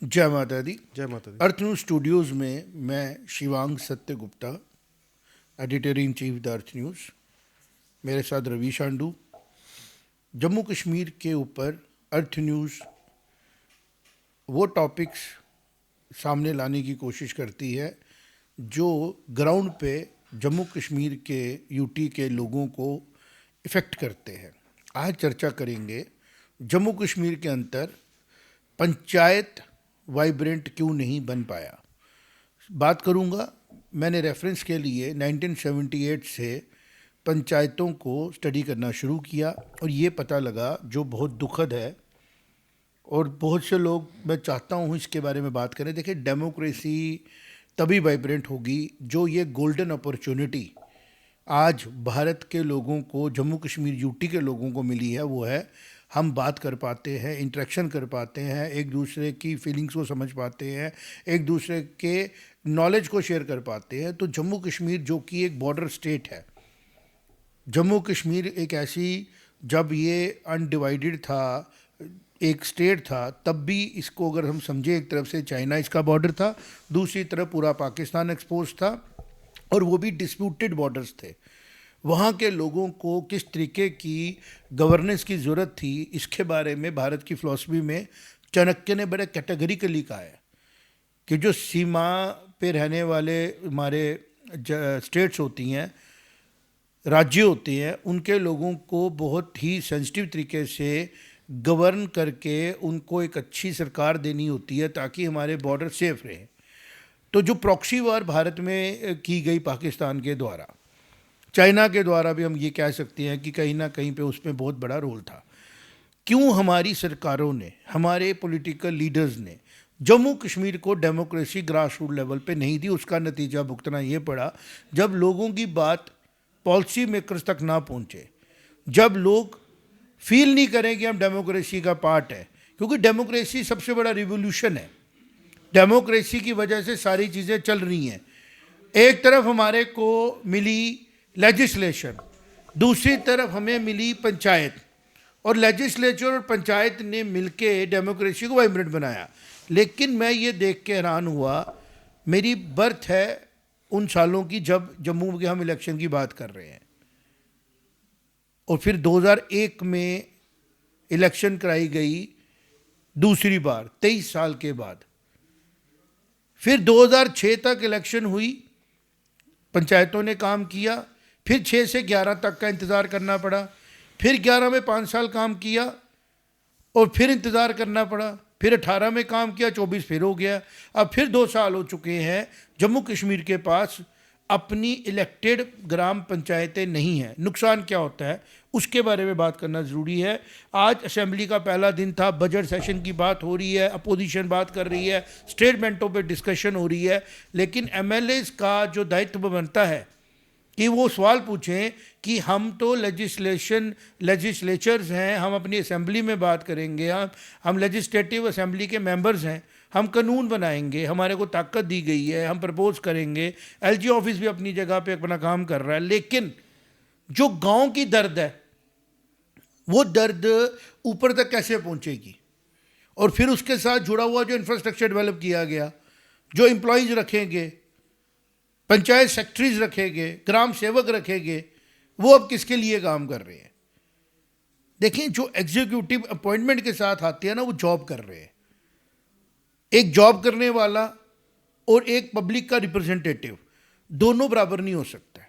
जय माता दी। जय माता दी। अर्थ न्यूज़ स्टूडियोज़ में मैं शिवांग सत्य Gupta, editor in chief the earth news. मेरे साथ रवि शांडू। जम्मू कश्मीर के ऊपर अर्थ न्यूज़ वो टॉपिक्स सामने लाने की कोशिश करती है जो ग्राउंड पे जम्मू कश्मीर के यूटी के लोगों को इफ़ेक्ट करते हैं। आज चर्चा करेंगे जम्मू कश्मीर के अंदर पंचायत वाइब्रेंट क्यों नहीं बन पाया। बात करूंगा, मैंने रेफरेंस के लिए 1978 से पंचायतों को स्टडी करना शुरू किया और ये पता लगा, जो बहुत दुखद है और बहुत से लोग, मैं चाहता हूँ इसके बारे में बात करें। देखिए, डेमोक्रेसी तभी वाइब्रेंट होगी जो ये गोल्डन अपॉर्चुनिटी आज भारत के लोगों को, जम्मू कश्मीर यूटी के लोगों को मिली है। वो है, हम बात कर पाते हैं, इंटरेक्शन कर पाते हैं, एक दूसरे की फीलिंग्स को समझ पाते हैं, एक दूसरे के नॉलेज को शेयर कर पाते हैं। तो जम्मू कश्मीर जो कि एक बॉर्डर स्टेट है, जम्मू कश्मीर एक ऐसी, जब ये अनडिवाइडेड था, एक स्टेट था, तब भी इसको अगर हम समझे, एक तरफ से चाइना इसका बॉर्डर था, दूसरी तरफ पूरा पाकिस्तान एक्सपोज था और वो भी डिस्प्यूटेड बॉर्डर्स थे। वहाँ के लोगों को किस तरीके की गवर्नेंस की ज़रूरत थी, इसके बारे में भारत की फ़िलासफ़ी में चाणक्य ने बड़े कैटेगरिकली कहा है कि जो सीमा पे रहने वाले हमारे स्टेट्स होती हैं, राज्य होते हैं, उनके लोगों को बहुत ही सेंसिटिव तरीके से गवर्न करके उनको एक अच्छी सरकार देनी होती है ताकि हमारे बॉर्डर सेफ रहें। तो जो प्रॉक्सी वार भारत में की गई पाकिस्तान के द्वारा, चाइना के द्वारा भी हम ये कह सकते हैं कि कहीं ना कहीं पे उसमें बहुत बड़ा रोल था। क्यों हमारी सरकारों ने, हमारे पॉलिटिकल लीडर्स ने जम्मू कश्मीर को डेमोक्रेसी ग्रास रूट लेवल पे नहीं दी? उसका नतीजा भुगतना ये पड़ा, जब लोगों की बात पॉलिसी मेकर्स तक ना पहुँचे, जब लोग फील नहीं करें कि हम डेमोक्रेसी का पार्ट है। क्योंकि डेमोक्रेसी सबसे बड़ा रिवोल्यूशन है, डेमोक्रेसी की वजह से सारी चीज़ें चल रही हैं। एक तरफ हमारे को मिली लेजिस्लेशन, दूसरी तरफ हमें मिली पंचायत, और लेजिस्लेचर और पंचायत ने मिलके डेमोक्रेसी को वाइब्रेंट बनाया। लेकिन मैं ये देख के हैरान हुआ, मेरी बर्थ है उन सालों की जब जम्मू के हम इलेक्शन की बात कर रहे हैं, और फिर 2001 में इलेक्शन कराई गई दूसरी बार 23 साल के बाद। फिर 2006 तक इलेक्शन हुई, पंचायतों ने काम किया, फिर 6 से 11 तक का इंतज़ार करना पड़ा, फिर 11 में 5 साल काम किया और फिर इंतज़ार करना पड़ा, फिर 18 में काम किया, 24 फिर हो गया, अब फिर 2 साल हो चुके हैं। जम्मू कश्मीर के पास अपनी इलेक्टेड ग्राम पंचायतें नहीं हैं। नुकसान क्या होता है उसके बारे में बात करना ज़रूरी है। आज असेंबली का पहला दिन था, बजट सेशन की बात हो रही है, अपोजिशन बात कर रही है, स्टेटमेंटों पे डिस्कशन हो रही है, लेकिन एमएलएज का जो दायित्व बनता है कि वो सवाल पूछें कि हम तो लेजिस्लेचर्स हैं, हम अपनी असेंबली में बात करेंगे, हम लेजिस्लेटिव असेंबली के मेंबर्स हैं, हम कानून बनाएंगे, हमारे को ताकत दी गई है, हम प्रपोज करेंगे, एलजी ऑफिस भी अपनी जगह पे अपना काम कर रहा है। लेकिन जो गांव की दर्द है, वो दर्द ऊपर तक कैसे पहुंचेगी? और फिर उसके साथ जुड़ा हुआ जो इंफ्रास्ट्रक्चर डेवलप किया गया, जो एम्प्लॉयज़ रखेंगे, पंचायत सेक्रेटरीज रखेंगे, ग्राम सेवक रखेंगे, वो अब किसके लिए काम कर रहे हैं? देखें, जो एग्जीक्यूटिव अपॉइंटमेंट के साथ आते हैं ना, वो जॉब कर रहे हैं। एक जॉब करने वाला और एक पब्लिक का रिप्रेजेंटेटिव, दोनों बराबर नहीं हो सकता है।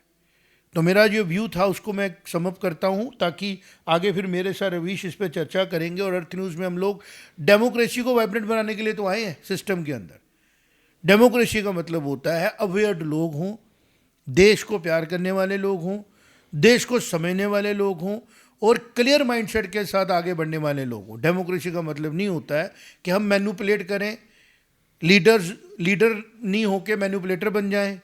तो मेरा जो व्यू था उसको मैं समअप करता हूँ, ताकि आगे फिर मेरे साथ रवीश इस पर चर्चा करेंगे। और अर्थ न्यूज़ में हम लोग डेमोक्रेसी को वाइब्रेंट बनाने के लिए तो आए हैं सिस्टम के अंदर। डेमोक्रेसी का मतलब होता है अवेयर्ड लोग हों, देश को प्यार करने वाले लोग हों, देश को समझने वाले लोग हों और क्लियर माइंडसेट के साथ आगे बढ़ने वाले लोग हों। डेमोक्रेसी का मतलब नहीं होता है कि हम मैनिपुलेट करें, लीडर नहीं होके मैनिपुलेटर बन जाएं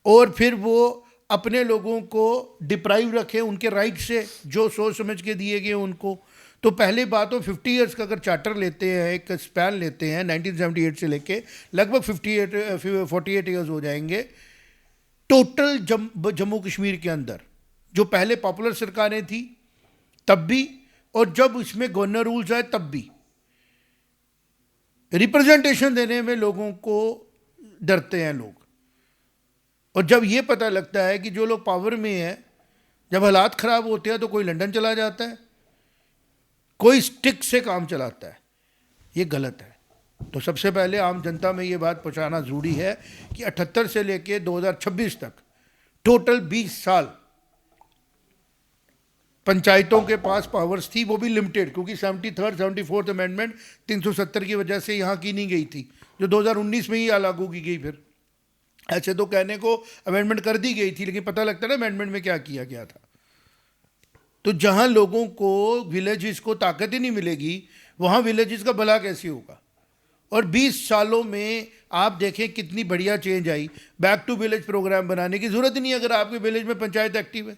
और फिर वो अपने लोगों को डिप्राइव रखें उनके राइट से जो सोच समझ के दिए गए उनको। तो पहले बात हो, 50 ईयर्स का अगर चार्टर लेते हैं, एक स्पैन लेते हैं 1978 से लेके लगभग 48 ईयर्स हो जाएंगे टोटल जम्मू कश्मीर के अंदर। जो पहले पॉपुलर सरकारें थी तब भी, और जब इसमें गवर्नर रूल्स आए तब भी। रिप्रेजेंटेशन देने में लोगों को डरते हैं लोग। और जब ये पता लगता है कि जो लोग पावर में हैं, जब हालात ख़राब होते हैं तो कोई लंदन चला जाता है, कोई स्टिक से काम चलाता है, ये गलत है। तो सबसे पहले आम जनता में ये बात पहुंचाना ज़रूरी है कि 78 से लेके 2026 तक टोटल 20 साल पंचायतों के पास पावर्स थी, वो भी लिमिटेड, क्योंकि 74th अमेंडमेंट 370 की वजह से यहाँ की नहीं गई थी, जो 2019 में ही लागू की गई। फिर ऐसे तो कहने को अमेंडमेंट कर दी गई थी, लेकिन पता लगता है ना अमेंडमेंट में क्या किया गया था। तो जहाँ लोगों को विलेजेस को ताकत ही नहीं मिलेगी, वहाँ विलेजेस का भला कैसे होगा। और 20 सालों में आप देखें कितनी बढ़िया चेंज आई। बैक टू विलेज प्रोग्राम बनाने की ज़रूरत ही नहीं अगर आपके विलेज में पंचायत एक्टिव है,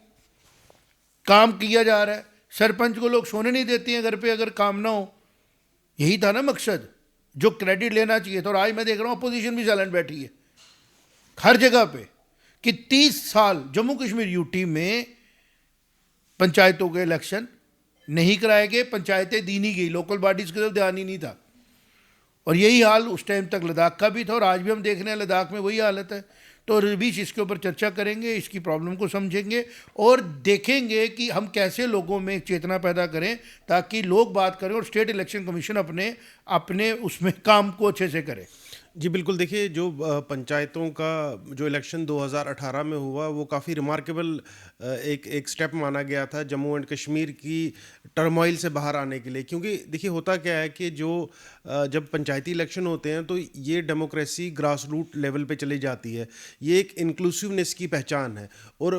काम किया जा रहा है। सरपंच को लोग सोने नहीं देते हैं घर पे अगर काम ना हो। यही था ना मकसद, जो क्रेडिट लेना चाहिए था। और आज मैं देख रहा हूँ अपोजिशन भी साइलेंट बैठी है हर जगह पे कि 30 साल जम्मू कश्मीर यूटी में पंचायतों के इलेक्शन नहीं कराए गए, पंचायतें दी नहीं गई, लोकल बॉडीज़ की तरफ ध्यान ही नहीं था। और यही हाल उस टाइम तक लद्दाख का भी था, और आज भी हम देख रहे हैं लद्दाख में वही हालत है। तो रवीश इसके ऊपर चर्चा करेंगे, इसकी प्रॉब्लम को समझेंगे और देखेंगे कि हम कैसे लोगों में चेतना पैदा करें ताकि लोग बात करें और स्टेट इलेक्शन कमीशन अपने अपने उसमें काम को अच्छे से करे। जी बिल्कुल, देखिए जो पंचायतों का जो इलेक्शन 2018 में हुआ वो काफ़ी रिमार्केबल एक स्टेप माना गया था जम्मू एंड कश्मीर की टर्मोइल से बाहर आने के लिए। क्योंकि देखिए होता क्या है कि जो जब पंचायती इलेक्शन होते हैं तो ये डेमोक्रेसी ग्रास रूट लेवल पे चली जाती है, ये एक इंक्लूसिवनेस की पहचान है। और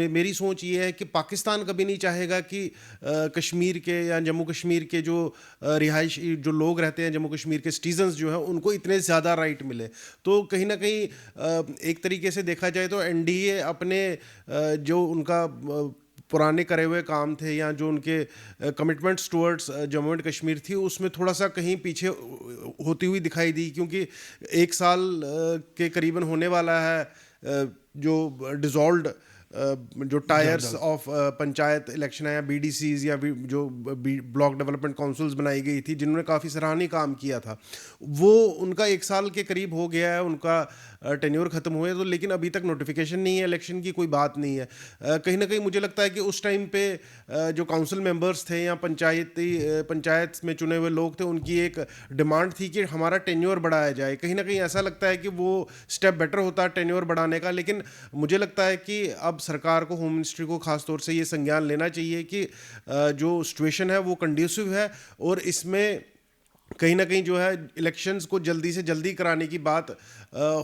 मेरी सोच ये है कि पाकिस्तान कभी नहीं चाहेगा कि कश्मीर के या जम्मू कश्मीर के जो रिहायशी जो लोग रहते हैं, जम्मू कश्मीर के सिटीजन्स जो हैं, उनको इतने ज़्यादा राइट मिले। तो कहीं ना कहीं एक तरीके से देखा जाए तो एनडीए अपने जो उनका पुराने करे हुए काम थे या जो उनके commitments towards Jammu and Kashmir थी, उसमें थोड़ा सा कहीं पीछे होती हुई दिखाई दी। क्योंकि 1 साल के करीबन होने वाला है जो डिज़ोल्व्ड जो टायर्स ऑफ पंचायत इलेक्शन है या बीडीसीज या जो ब्लॉक डेवलपमेंट काउंसिल्स बनाई गई थी जिन्होंने काफ़ी सराहनीय काम किया था, वो उनका 1 साल के करीब हो गया है, उनका टेन्योर ख़त्म हुए। तो लेकिन अभी तक नोटिफिकेशन नहीं है, इलेक्शन की कोई बात नहीं है। कहीं ना कहीं मुझे लगता है कि उस टाइम पे जो काउंसिल मेंबर्स थे या पंचायत में चुने हुए लोग थे, उनकी एक डिमांड थी कि हमारा टेन्योर बढ़ाया जाए। कहीं ना कहीं ऐसा लगता है कि वो स्टेप बेटर होता है टेन्योर बढ़ाने का। लेकिन मुझे लगता है कि अब सरकार को, होम मिनिस्ट्री को खास तौर से ये संज्ञान लेना चाहिए कि जो सिचुएशन है वो कंड्यूसिव है और इसमें कहीं ना कहीं जो है इलेक्शंस को जल्दी से जल्दी कराने की बात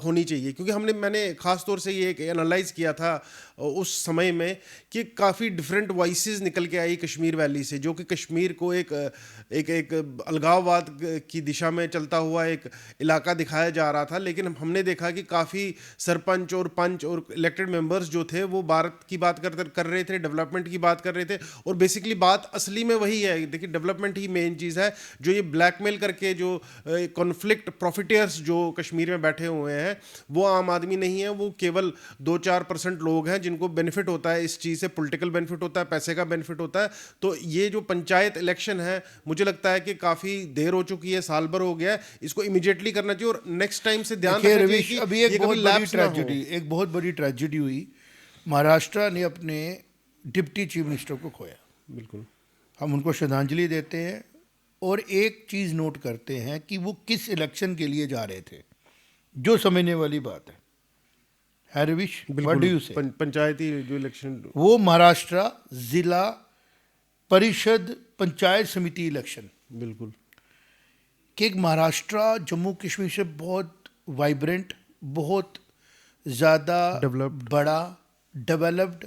होनी चाहिए। क्योंकि मैंने खास तौर से ये एनालाइज किया था उस समय में कि काफ़ी डिफरेंट वॉइसेस निकल के आई कश्मीर वैली से, जो कि कश्मीर को एक अलगाववाद की दिशा में चलता हुआ एक इलाका दिखाया जा रहा था। लेकिन हमने देखा कि काफ़ी सरपंच और पंच और इलेक्टेड मेंबर्स जो थे वो भारत की बात कर रहे थे, डेवलपमेंट की बात कर रहे थे। और बेसिकली बात असली में वही है, देखिए डेवलपमेंट ही मेन चीज़ है। जो ये ब्लैकमेल करके जो कॉन्फ्लिक्ट प्रॉफिटियर्स जो कश्मीर में बैठे हुए हैं वो आम आदमी नहीं है, वो केवल 2-4% लोग हैं जिनको बेनिफिट होता है इस चीज़ से, पॉलिटिकल बेनिफिट होता है, पैसे का बेनिफिट होता है। तो ये जो पंचायत इलेक्शन है मुझे लगता है कि काफ़ी देर हो चुकी है, साल भर हो गया है, इसको इमीडिएटली करना चाहिए और नेक्स्ट टाइम से ध्यान रखना चाहिए कि अभी एक बहुत बड़ी ट्रेजेडी हुई। महाराष्ट्र ने अपने डिप्टी चीफ मिनिस्टर को खोया। बिल्कुल, हम उनको श्रद्धांजलि देते हैं और एक चीज़ नोट करते हैं कि वो किस इलेक्शन के लिए जा रहे थे, जो समझने वाली बात है रविश, व्हाट डू यू से? पंचायती जो इलेक्शन, वो महाराष्ट्र जिला परिषद पंचायत समिति इलेक्शन, बिल्कुल, कि एक महाराष्ट्र जम्मू कश्मीर से बहुत वाइब्रेंट, बहुत ज़्यादा बड़ा डेवलप्ड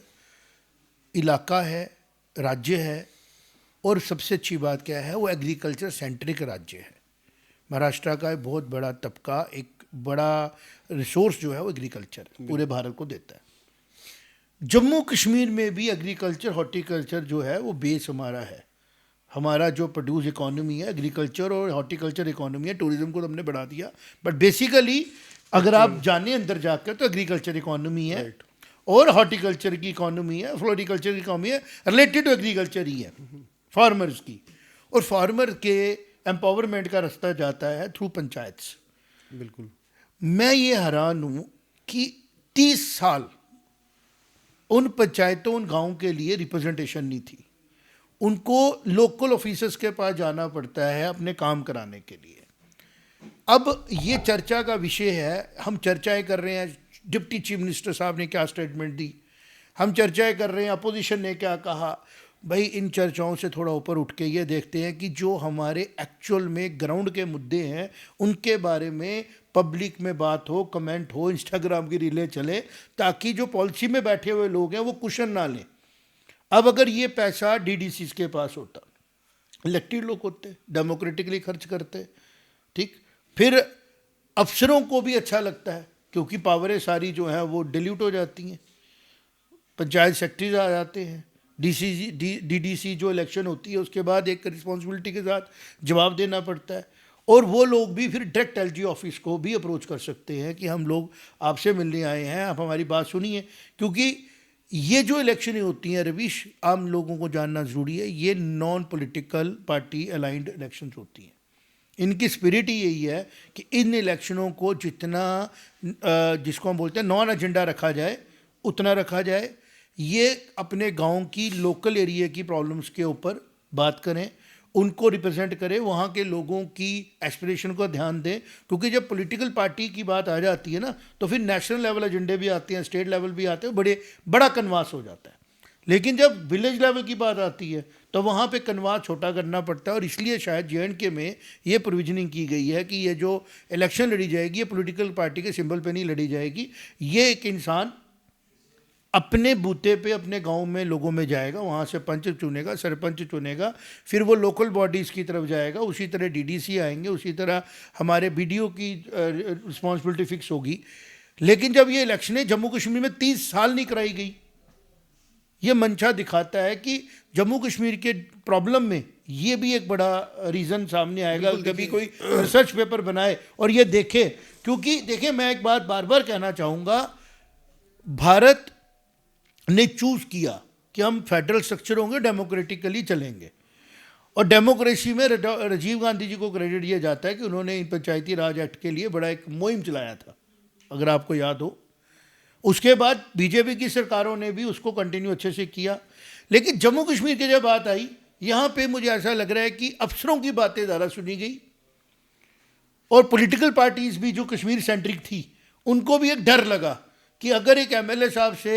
इलाका है, राज्य है। और सबसे अच्छी बात क्या है, वो एग्रीकल्चर सेंट्रिक राज्य है। महाराष्ट्र का एक बहुत बड़ा तबका, एक बड़ा रिसोर्स जो है वो एग्रीकल्चर पूरे भारत को देता है। जम्मू कश्मीर में भी एग्रीकल्चर, हॉर्टिकल्चर जो है वो बेस हमारा है। हमारा जो प्रोड्यूस इकोनॉमी है, एग्रीकल्चर और हॉर्टिकल्चर इकोनॉमी है। टूरिज्म को तो हमने बढ़ा दिया, बट बेसिकली अगर आप जाने अंदर जाकर तो एग्रीकल्चर इकोनॉमी है और हॉर्टिकल्चर की इकोनॉमी है, फ्लोरिकल्चर की इकोनॉमी है, रिलेटेड टू एग्रीकल्चर ही है, फार्मर्स की। और फार्मर के एम्पावरमेंट का रास्ता जाता है थ्रू पंचायत। बिल्कुल। मैं ये हैरान हूँ कि 30 साल उन पंचायतों, उन गाँव के लिए रिप्रेजेंटेशन नहीं थी। उनको लोकल ऑफिसर्स के पास जाना पड़ता है अपने काम कराने के लिए। अब ये चर्चा का विषय है, हम चर्चाएं कर रहे हैं, डिप्टी चीफ मिनिस्टर साहब ने क्या स्टेटमेंट दी, हम चर्चाएं कर रहे हैं, अपोजिशन ने क्या कहा। भाई इन चर्चाओं से थोड़ा ऊपर उठ के ये देखते हैं कि जो हमारे एक्चुअल में ग्राउंड के मुद्दे हैं उनके बारे में पब्लिक में बात हो, कमेंट हो, इंस्टाग्राम की रीलें चले, ताकि जो पॉलिसी में बैठे हुए लोग हैं वो कुशन ना लें। अब अगर ये पैसा डीडीसी के पास होता, इलेक्टेड लोग होते, डेमोक्रेटिकली खर्च करते, ठीक, फिर अफसरों को भी अच्छा लगता है क्योंकि पावरें सारी जो हैं वो डिल्यूट हो जाती हैं, पंचायत सेक्रेटरीज आ जाते हैं, डीडीसी जो इलेक्शन होती है उसके बाद एक रिस्पॉन्सिबिलिटी के साथ जवाब देना पड़ता है, और वो लोग भी फिर डायरेक्ट एलजी ऑफिस को भी अप्रोच कर सकते हैं कि हम लोग आपसे मिलने आए हैं, आप हमारी बात सुनिए। क्योंकि ये जो इलेक्शनें होती हैं रवीश, आम लोगों को जानना ज़रूरी है, ये non political party aligned elections होती हैं। इनकी स्पिरिट ही यही है कि इन इलेक्शनों को जितना जिसको हम बोलते हैं नॉन एजेंडा रखा जाए उतना रखा जाए। ये अपने गांव की लोकल एरिया की प्रॉब्लम्स के ऊपर बात करें, उनको रिप्रेजेंट करें, वहाँ के लोगों की एस्पिरेशन को ध्यान दें। क्योंकि जब पॉलिटिकल पार्टी की बात आ जाती है ना तो फिर नेशनल लेवल एजेंडे भी आते हैं, स्टेट लेवल भी आते हैं, बड़ा कन्वास हो जाता है। लेकिन जब विलेज लेवल की बात आती है तो वहाँ पे कन्वास छोटा करना पड़ता है, और इसलिए शायद JNK में ये प्रोविजनिंग की गई है कि ये जो इलेक्शन लड़ी जाएगी ये पॉलिटिकल पार्टी के सिंबल पे नहीं लड़ी जाएगी। ये एक इंसान अपने बूते पे अपने गांव में लोगों में जाएगा, वहाँ से पंच चुनेगा, सरपंच चुनेगा, फिर वो लोकल बॉडीज़ की तरफ जाएगा, उसी तरह डीडीसी आएंगे, उसी तरह हमारे BDO की रिस्पॉन्सिबिलिटी फिक्स होगी। लेकिन जब ये इलेक्शनें जम्मू कश्मीर में 30 साल नहीं कराई गई, ये मंशा दिखाता है कि जम्मू कश्मीर के प्रॉब्लम में ये भी एक बड़ा रीज़न सामने आएगा। कभी कोई रिसर्च पेपर बनाए और ये देखे, क्योंकि देखिए मैं एक बात बार बार कहना चाहूँगा, भारत ने चूज़ किया कि हम फेडरल स्ट्रक्चर होंगे, डेमोक्रेटिकली चलेंगे, और डेमोक्रेसी में राजीव गांधी जी को क्रेडिट दिया जाता है कि उन्होंने इन पंचायती राज एक्ट के लिए बड़ा एक मुहिम चलाया था, अगर आपको याद हो। उसके बाद बीजेपी की सरकारों ने भी उसको कंटिन्यू अच्छे से किया। लेकिन जम्मू कश्मीर की जब बात आई, यहाँ पे मुझे ऐसा लग रहा है कि अफसरों की बातें ज़्यादा सुनी गई, और पॉलिटिकल पार्टीज़ भी जो कश्मीर सेंट्रिक थी उनको भी एक डर लगा कि अगर एक MLA साहब से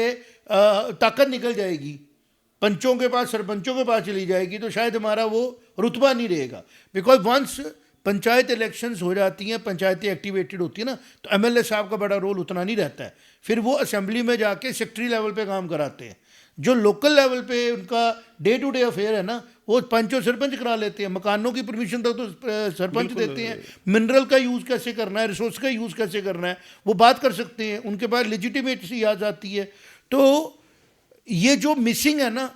ताकत निकल जाएगी, पंचों के पास, सरपंचों के पास चली जाएगी, तो शायद हमारा वो रुतबा नहीं रहेगा। बिकॉज वंस पंचायत इलेक्शंस हो जाती हैं, पंचायतें एक्टिवेटेड होती है ना, तो MLA साहब का बड़ा रोल उतना नहीं रहता है। फिर वो असेंबली में जाके सेक्रेटरी लेवल पे काम कराते हैं। जो लोकल लेवल पे उनका डे टू डे अफेयर है ना, वो पंच और सरपंच करा लेते हैं। मकानों की परमिशन तक तो सरपंच देते हैं, मिनरल का यूज़ कैसे करना है, रिसोर्स का यूज़ कैसे करना है, वो बात कर सकते हैं, उनके पास लेजिटिमेसी आ जाती है। तो ये जो मिसिंग है ना,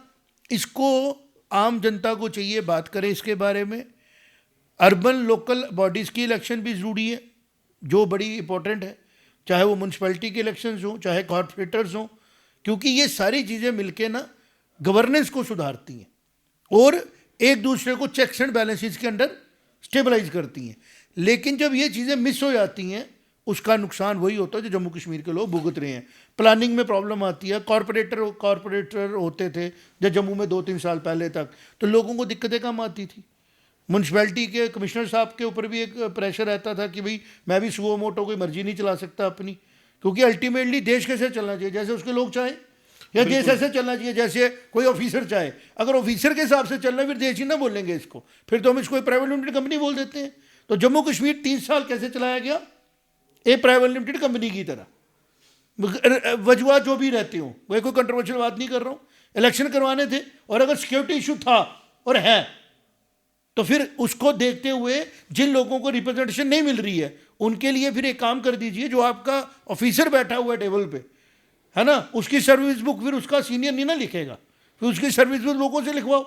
इसको आम जनता को चाहिए बात करें इसके बारे में। अर्बन लोकल बॉडीज़ की इलेक्शन भी ज़रूरी है, जो बड़ी इंपॉर्टेंट है, चाहे वो म्यूनसिपैलिटी के इलेक्शंस हों, चाहे कॉर्पोरेटर्स हों, क्योंकि ये सारी चीज़ें मिलके ना गवर्नेंस को सुधारती हैं और एक दूसरे को चेक्स एंड बैलेंसेस के अंडर स्टेबलाइज करती हैं। लेकिन जब ये चीज़ें मिस हो जाती हैं, उसका नुकसान वही होता है जो जम्मू कश्मीर के लोग भुगत रहे हैं। प्लानिंग में प्रॉब्लम आती है। कॉर्पोरेटर होते थे जब जम्मू में 2-3 साल पहले तक, तो लोगों को दिक्कतें कम आती थी। म्यूनसिपैलिटी के कमिश्नर साहब के ऊपर भी एक प्रेशर रहता था कि भाई मैं भी सुओ मोटो कोई मर्जी नहीं चला सकता अपनी, क्योंकि अल्टीमेटली देश कैसे चलना चाहिए, जैसे उसके लोग चाहें, या देश ऐसे चलना चाहिए जैसे कोई ऑफिसर चाहे। अगर ऑफिसर के हिसाब से चलना फिर देश ही ना बोलेंगे इसको, फिर तो हम इसको प्राइवेट लिमिटेड कंपनी बोल देते हैं। तो जम्मू कश्मीर 30 साल कैसे चलाया गया, एक प्राइवेट लिमिटेड कंपनी की तरह। वजूहत जो भी रहते हो, वह कोई कंट्रोवर्शियल बात नहीं कर रहा हूँ, इलेक्शन करवाने थे और अगर सिक्योरिटी इशू था और है, तो फिर उसको देखते हुए जिन लोगों को रिप्रेजेंटेशन नहीं मिल रही है उनके लिए फिर एक काम कर दीजिए, जो आपका ऑफिसर बैठा हुआ है टेबल पे, है ना, उसकी सर्विस बुक फिर उसका सीनियर नहीं ना लिखेगा, फिर उसकी सर्विस बुक लोगों से लिखवाओ।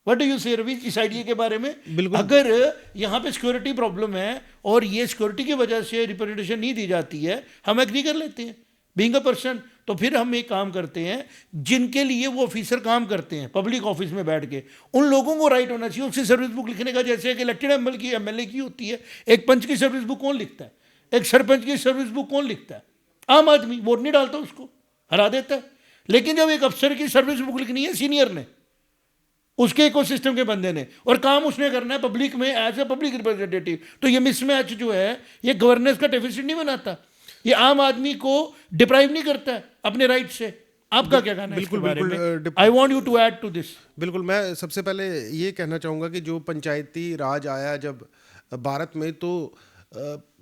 व्हाट डू यू से रवि इस आइडिया के बारे में? बिल्कुल। अगर यहाँ पे सिक्योरिटी प्रॉब्लम है और ये सिक्योरिटी की वजह से रिप्रेजेंटेशन नहीं दी जाती है, हम एग्री कर लेते हैं, बीइंग अ पर्सन। तो फिर हम एक काम करते हैं, जिनके लिए वो ऑफिसर काम करते हैं पब्लिक ऑफिस में बैठ के, उन लोगों को राइट होना चाहिए उसकी सर्विस बुक लिखने का, जैसे एक इलेक्टेड एमएलए की होती है। एक पंच की सर्विस बुक कौन लिखता है? एक सरपंच की सर्विस बुक कौन लिखता है? आम आदमी। वोट नहीं डालता, उसको हरा देता है। लेकिन जब एक अफसर की सर्विस बुक लिखनी है सीनियर ने, उसके इकोसिस्टम के बंदे ने, और काम उसने करना है पब्लिक में एज ए पब्लिक रिप्रेजेंटेटिव, तो ये मिसमैच जो है ये गवर्नेंस का डेफिसिट नहीं बनाता, ये आम आदमी को डिप्राइव नहीं करता है अपने राइट से। आपका क्या कहना है इसके बारे में? I want you to add to this. बिल्कुल, मैं सबसे पहले ये कहना चाहूँगा कि जो पंचायती राज आया जब भारत में, तो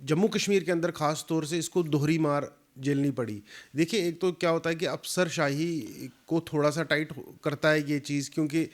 जम्मू कश्मीर के अंदर ख़ास तौर से इसको दोहरी मार झेलनी पड़ी। देखिए, एक तो क्या होता है कि अफसरशाही को थोड़ा सा टाइट करता है ये चीज़, क्योंकि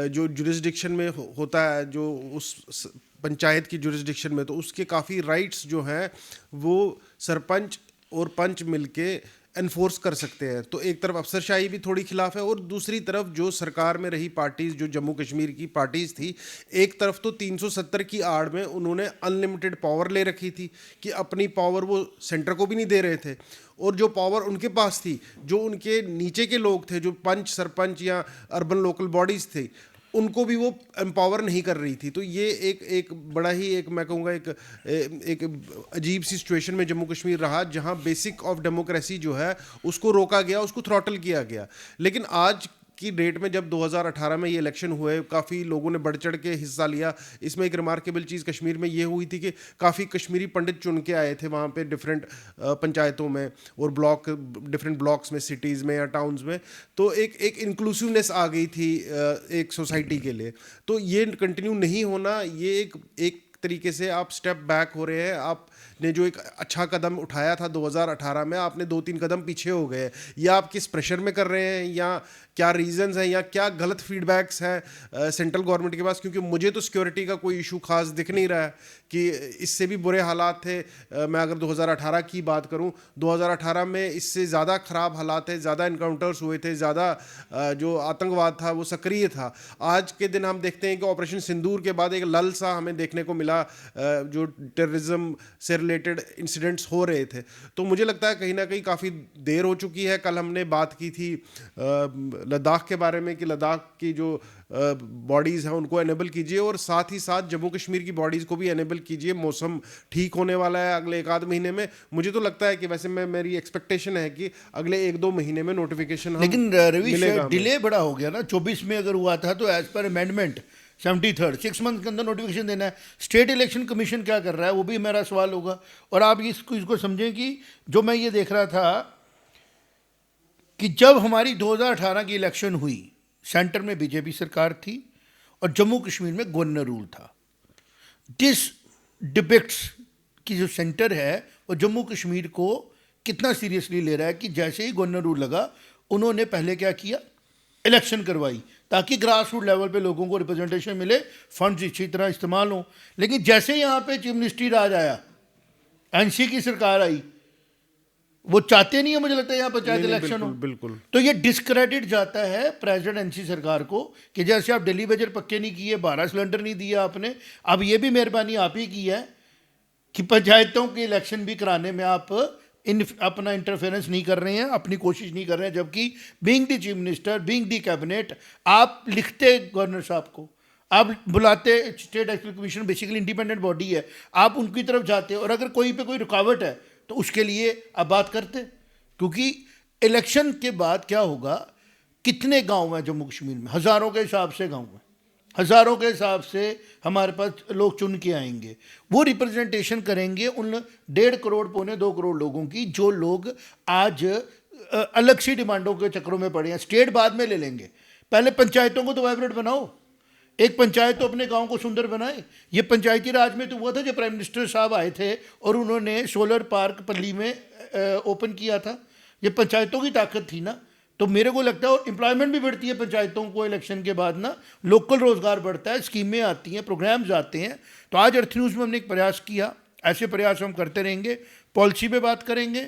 जो जुरिस्डिक्शन में होता है, जो उस पंचायत की जुरिस्डिक्शन में, तो उसके काफ़ी राइट्स जो हैं वो सरपंच और पंच मिलके एनफोर्स कर सकते हैं। तो एक तरफ अफसरशाही भी थोड़ी खिलाफ है, और दूसरी तरफ जो सरकार में रही पार्टीज़, जो जम्मू कश्मीर की पार्टीज़ थी, एक तरफ तो 370 की आड़ में उन्होंने अनलिमिटेड पावर ले रखी थी कि अपनी पावर वो सेंटर को भी नहीं दे रहे थे, और जो पावर उनके पास थी, जो उनके नीचे के लोग थे, जो पंच सरपंच या अर्बन लोकल बॉडीज़ थे, उनको भी वो एम्पावर नहीं कर रही थी। तो ये एक बड़ा ही, एक मैं कहूँगा एक अजीब सी सिचुएशन में जम्मू कश्मीर रहा, जहाँ बेसिक ऑफ डेमोक्रेसी जो है उसको रोका गया, उसको थ्रॉटल किया गया। लेकिन आज की डेट में जब 2018 में ये इलेक्शन हुए, काफ़ी लोगों ने बढ़ चढ़ के हिस्सा लिया। इसमें एक रिमार्केबल चीज़ कश्मीर में ये हुई थी कि काफ़ी कश्मीरी पंडित चुन के आए थे वहाँ पे डिफरेंट पंचायतों में और डिफरेंट ब्लॉक्स में, सिटीज़ में या टाउन्स में। तो एक इंक्लूसिवनेस आ गई थी एक सोसाइटी के लिए। तो ये कंटिन्यू नहीं होना, ये एक तरीके से आप स्टेप बैक हो रहे हैं। आपने जो एक अच्छा कदम उठाया था 2018 में, आपने 2-3 कदम पीछे हो गए। या आप किस प्रेशर में कर रहे हैं, या क्या रीजंस हैं, या क्या गलत फीडबैक्स हैं सेंट्रल गवर्नमेंट के पास? क्योंकि मुझे तो सिक्योरिटी का कोई इशू खास दिख नहीं रहा है, कि इससे भी बुरे हालात थे। मैं अगर 2018 की बात करूं, 2018 में इससे ज़्यादा ख़राब हालात थे, ज़्यादा इनकाउंटर्स हुए थे, ज़्यादा जो आतंकवाद था वो सक्रिय था। आज के दिन हम देखते हैं कि ऑपरेशन सिंदूर के बाद एक लल सा हमें देखने को मिला, जो टेररिज्म से रिलेटेड इंसिडेंट्स हो रहे थे। तो मुझे लगता है कहीं ना कहीं काफ़ी देर हो चुकी है। कल हमने बात की थी लद्दाख के बारे में, कि लद्दाख की जो बॉडीज़ हैं उनको एनेबल कीजिए, और साथ ही साथ जम्मू कश्मीर की बॉडीज़ को भी एनेबल कीजिए। मौसम ठीक होने वाला है अगले 1-8 महीने में। मुझे तो लगता है कि वैसे मेरी एक्सपेक्टेशन है कि अगले 1-2 महीने में नोटिफिकेशन, लेकिन रवि डिले बड़ा हो गया ना। 24 में अगर हुआ था तो एज पर अमेंडमेंट 73 6 मंथ के अंदर नोटिफिकेशन देना है। स्टेट इलेक्शन कमीशन क्या कर रहा है, वो भी मेरा सवाल होगा। और आप इसको समझें कि जो मैं ये देख रहा था कि जब हमारी 2018 की इलेक्शन हुई, सेंटर में बीजेपी सरकार थी और जम्मू कश्मीर में गवर्नर रूल था। दिस डिपेक्ट्स कि जो सेंटर है वो जम्मू कश्मीर को कितना सीरियसली ले रहा है, कि जैसे ही गवर्नर रूल लगा उन्होंने पहले क्या किया, इलेक्शन करवाई, ताकि ग्रास रूट लेवल पे लोगों को रिप्रेजेंटेशन मिले, फंड्स अच्छी तरह इस्तेमाल हों। लेकिन जैसे यहाँ पे चीफ मिनिस्ट्री राज आया, एनसी की सरकार आई, वो चाहते नहीं है, मुझे लगता है यहाँ पंचायत इलेक्शन हो। बिल्कुल। तो ये डिस्क्रेडिट जाता है प्रेसिडेंट एनसी सरकार को, कि जैसे आप दिल्ली बजट पक्के नहीं किए, 12 सिलेंडर नहीं दिया आपने, अब ये भी मेहरबानी आप ही की है कि पंचायतों के इलेक्शन भी कराने में आप अपना इंटरफेरेंस नहीं कर रहे हैं, अपनी कोशिश नहीं कर रहे हैं। जबकि being the chief minister, being the cabinet, आप लिखते गवर्नर साहब को, आप बुलाते, state election commission basically independent body है, आप उनकी तरफ जाते, और अगर कोई पे कोई रुकावट है तो उसके लिए आप बात करते। क्योंकि इलेक्शन के बाद क्या होगा, कितने गांव हैं जम्मू कश्मीर में, हज़ारों के हिसाब से गांव हैं, हज़ारों के हिसाब से हमारे पास लोग चुन के आएंगे, वो रिप्रेजेंटेशन करेंगे उन 1.5 करोड़ 2 करोड़ लोगों की, जो लोग आज अलग सी डिमांडों के चक्रों में पड़े हैं। स्टेट बाद में ले लेंगे, पहले पंचायतों को तो वाइब्रेंट बनाओ। एक पंचायत तो अपने गांव को सुंदर बनाए। ये पंचायती राज में तो हुआ था जब प्राइम मिनिस्टर साहब आए थे और उन्होंने सोलर पार्क पल्ली में ओपन किया था। ये पंचायतों की ताकत थी ना। तो मेरे को लगता है, और एम्प्लॉयमेंट भी बढ़ती है पंचायतों को इलेक्शन के बाद ना, लोकल रोजगार बढ़ता है, स्कीमें आती हैं, प्रोग्राम्स आते हैं। तो आज अर्थ न्यूज़ में हमने एक प्रयास किया, ऐसे प्रयास हम करते रहेंगे। पॉलिसी पे बात करेंगे,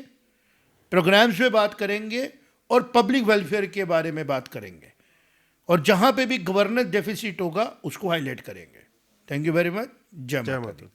प्रोग्राम्स पे बात करेंगे, और पब्लिक वेलफेयर के बारे में बात करेंगे, और जहां पे भी गवर्नेंस डेफिसिट होगा उसको हाईलाइट करेंगे। Thank you very much. जय माता दी।